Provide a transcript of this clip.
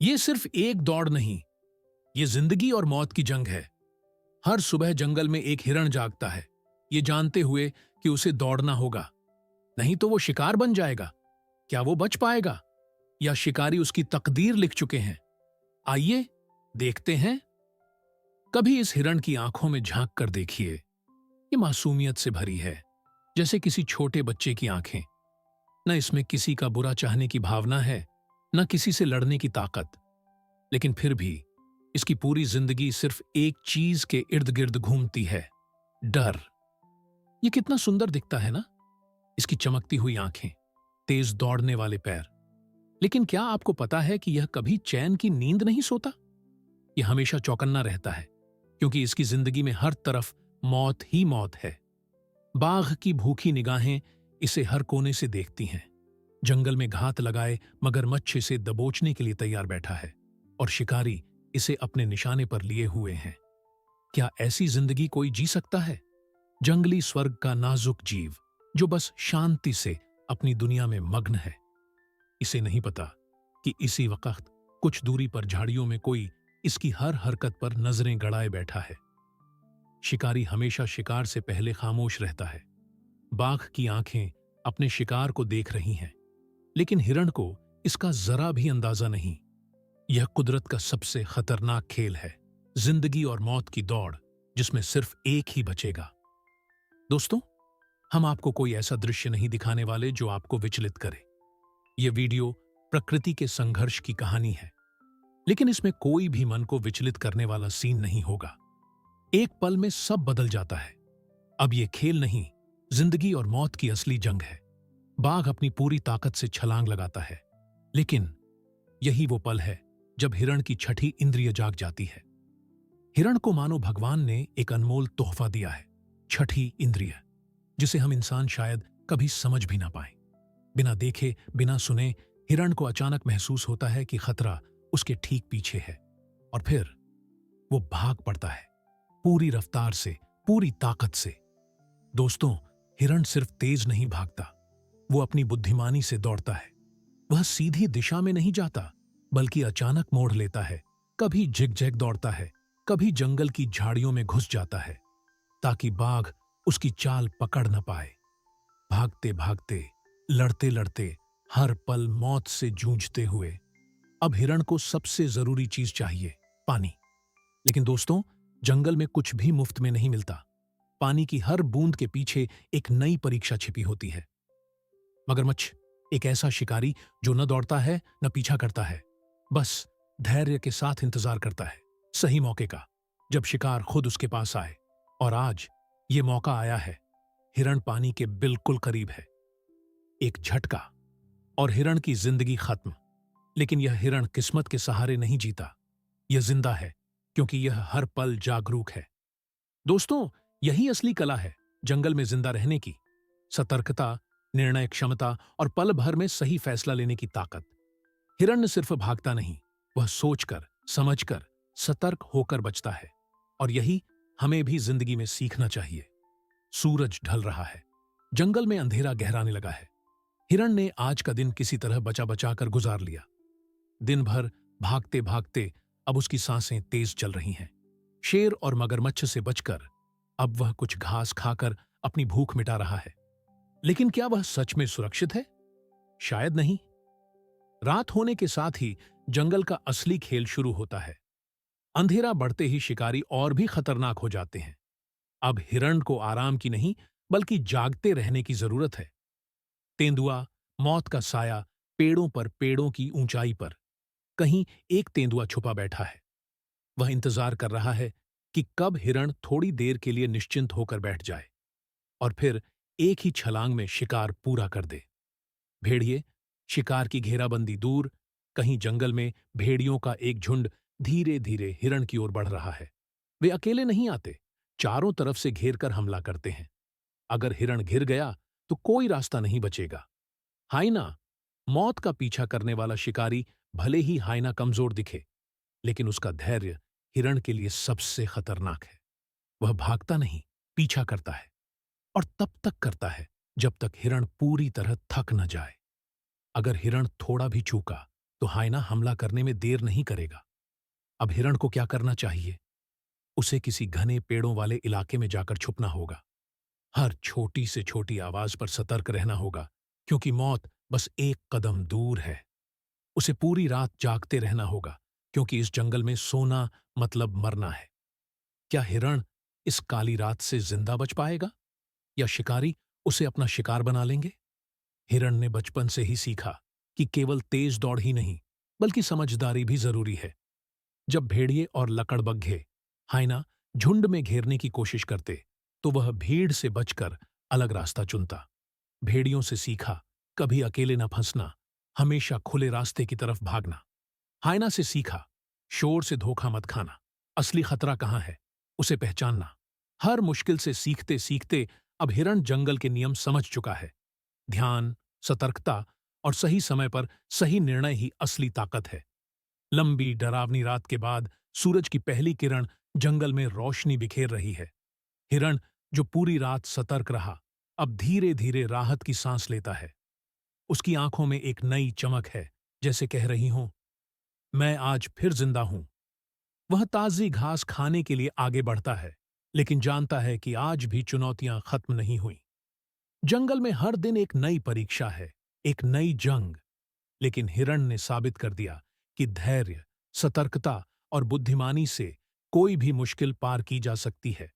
ये सिर्फ एक दौड़ नहीं, ये जिंदगी और मौत की जंग है। हर सुबह जंगल में एक हिरण जागता है, ये जानते हुए कि उसे दौड़ना होगा, नहीं तो वो शिकार बन जाएगा। क्या वो बच पाएगा या शिकारी उसकी तकदीर लिख चुके हैं? आइए देखते हैं। कभी इस हिरण की आंखों में झांक कर देखिए, ये मासूमियत से भरी है, जैसे किसी छोटे बच्चे की आंखें। न इसमें किसी का बुरा चाहने की भावना है, न किसी से लड़ने की ताकत। लेकिन फिर भी इसकी पूरी जिंदगी सिर्फ एक चीज के इर्द गिर्द घूमती है, डर। ये कितना सुंदर दिखता है ना, इसकी चमकती हुई आंखें, तेज दौड़ने वाले पैर। लेकिन क्या आपको पता है कि यह कभी चैन की नींद नहीं सोता? यह हमेशा चौकन्ना रहता है, क्योंकि इसकी जिंदगी में हर तरफ मौत ही मौत है। बाघ की भूखी निगाहें इसे हर कोने से देखती हैं। जंगल में घात लगाए मगरमच्छ इसे दबोचने के लिए तैयार बैठा है, और शिकारी इसे अपने निशाने पर लिए हुए हैं। क्या ऐसी जिंदगी कोई जी सकता है? जंगली स्वर्ग का नाजुक जीव, जो बस शांति से अपनी दुनिया में मग्न है। इसे नहीं पता कि इसी वक्त कुछ दूरी पर झाड़ियों में कोई इसकी हर हरकत पर नजरें गड़ाए बैठा है। शिकारी हमेशा शिकार से पहले खामोश रहता है। बाघ की आंखें अपने शिकार को देख रही हैं, लेकिन हिरण को इसका जरा भी अंदाजा नहीं। यह कुदरत का सबसे खतरनाक खेल है, जिंदगी और मौत की दौड़, जिसमें सिर्फ एक ही बचेगा। दोस्तों, हम आपको कोई ऐसा दृश्य नहीं दिखाने वाले जो आपको विचलित करे। यह वीडियो प्रकृति के संघर्ष की कहानी है, लेकिन इसमें कोई भी मन को विचलित करने वाला सीन नहीं होगा। एक पल में सब बदल जाता है। अब यह खेल नहीं, जिंदगी और मौत की असली जंग है। बाघ अपनी पूरी ताकत से छलांग लगाता है, लेकिन यही वो पल है जब हिरण की छठी इंद्रिय जाग जाती है। हिरण को मानो भगवान ने एक अनमोल तोहफा दिया है, छठी इंद्रिय, जिसे हम इंसान शायद कभी समझ भी ना पाए। बिना देखे बिना सुने हिरण को अचानक महसूस होता है कि खतरा उसके ठीक पीछे है, और फिर वो भाग पड़ता है, पूरी रफ्तार से, पूरी ताकत से। दोस्तों, हिरण सिर्फ तेज नहीं भागता, वो अपनी बुद्धिमानी से दौड़ता है। वह सीधी दिशा में नहीं जाता, बल्कि अचानक मोड़ लेता है। कभी झिकझैक दौड़ता है, कभी जंगल की झाड़ियों में घुस जाता है, ताकि बाघ उसकी चाल पकड़ न पाए। भागते भागते, लड़ते लड़ते, हर पल मौत से जूझते हुए, अब हिरण को सबसे जरूरी चीज चाहिए, पानी। लेकिन दोस्तों, जंगल में कुछ भी मुफ्त में नहीं मिलता। पानी की हर बूंद के पीछे एक नई परीक्षा छिपी होती है। मगरमच्छ एक ऐसा शिकारी जो न दौड़ता है न पीछा करता है, बस धैर्य के साथ इंतजार करता है सही मौके का, जब शिकार खुद उसके पास आए। और आज ये मौका आया है। हिरण पानी के बिल्कुल करीब है। एक झटका और हिरण की जिंदगी खत्म। लेकिन यह हिरण किस्मत के सहारे नहीं जीता, यह जिंदा है, क्योंकि यह हर पल जागरूक है। दोस्तों, यही असली कला है जंगल में जिंदा रहने की। सतर्कता, निर्णय क्षमता और पल भर में सही फैसला लेने की ताकत। हिरण न सिर्फ भागता नहीं, वह सोचकर, समझकर, सतर्क होकर बचता है। और यही हमें भी जिंदगी में सीखना चाहिए। सूरज ढल रहा है, जंगल में अंधेरा गहराने लगा है। हिरण ने आज का दिन किसी तरह बचा बचा कर गुजार लिया। दिन भर भागते भागते अब उसकी सांसें तेज चल रही हैं। शेर और मगरमच्छ से बचकर अब वह कुछ घास खाकर अपनी भूख मिटा रहा है। लेकिन क्या वह सच में सुरक्षित है? शायद नहीं। रात होने के साथ ही जंगल का असली खेल शुरू होता है। अंधेरा बढ़ते ही शिकारी और भी खतरनाक हो जाते हैं। अब हिरण को आराम की नहीं, बल्कि जागते रहने की जरूरत है। तेंदुआ, मौत का साया, पेड़ों पर, पेड़ों की ऊंचाई पर कहीं एक तेंदुआ छुपा बैठा है। वह इंतजार कर रहा है कि कब हिरण थोड़ी देर के लिए निश्चिंत होकर बैठ जाए और फिर एक ही छलांग में शिकार पूरा कर दे। भेड़िए, शिकार की घेराबंदी दूर, कहीं जंगल में भेड़ियों का एक झुंड धीरे धीरे हिरण की ओर बढ़ रहा है। वे अकेले नहीं आते, चारों तरफ से घेर कर हमला करते हैं। अगर हिरण घिर गया तो कोई रास्ता नहीं बचेगा। हाइना, मौत का पीछा करने वाला शिकारी, भले ही हाइना कमजोर दिखे, लेकिन उसका धैर्य हिरण के लिए सबसे खतरनाक है। वह भागता नहीं, पीछा करता है, और तब तक करता है जब तक हिरण पूरी तरह थक न जाए। अगर हिरण थोड़ा भी चूका तो हायना हमला करने में देर नहीं करेगा। अब हिरण को क्या करना चाहिए? उसे किसी घने पेड़ों वाले इलाके में जाकर छुपना होगा। हर छोटी से छोटी आवाज पर सतर्क रहना होगा, क्योंकि मौत बस एक कदम दूर है। उसे पूरी रात जागते रहना होगा, क्योंकि इस जंगल में सोना मतलब मरना है। क्या हिरण इस काली रात से जिंदा बच पाएगा, या शिकारी उसे अपना शिकार बना लेंगे? हिरण ने बचपन से ही सीखा कि केवल तेज दौड़ ही नहीं, बल्कि समझदारी भी जरूरी है। जब भेड़िए और लकड़बग्घे हाइना झुंड में घेरने की कोशिश करते, तो वह भीड़ से बचकर अलग रास्ता चुनता। भेड़ियों से सीखा, कभी अकेले न फंसना, हमेशा खुले रास्ते की तरफ भागना। हाइना से सीखा, शोर से धोखा मत खाना, असली खतरा कहाँ है उसे पहचानना। हर मुश्किल से सीखते सीखते अब हिरण जंगल के नियम समझ चुका है। ध्यान, सतर्कता और सही समय पर सही निर्णय ही असली ताकत है। लंबी डरावनी रात के बाद सूरज की पहली किरण जंगल में रोशनी बिखेर रही है। हिरण, जो पूरी रात सतर्क रहा, अब धीरे धीरे राहत की सांस लेता है। उसकी आंखों में एक नई चमक है, जैसे कह रही हूं, मैं आज फिर जिंदा हूं। वह ताजी घास खाने के लिए आगे बढ़ता है, लेकिन जानता है कि आज भी चुनौतियां खत्म नहीं हुई। जंगल में हर दिन एक नई परीक्षा है, एक नई जंग। लेकिन हिरण ने साबित कर दिया कि धैर्य, सतर्कता और बुद्धिमानी से कोई भी मुश्किल पार की जा सकती है।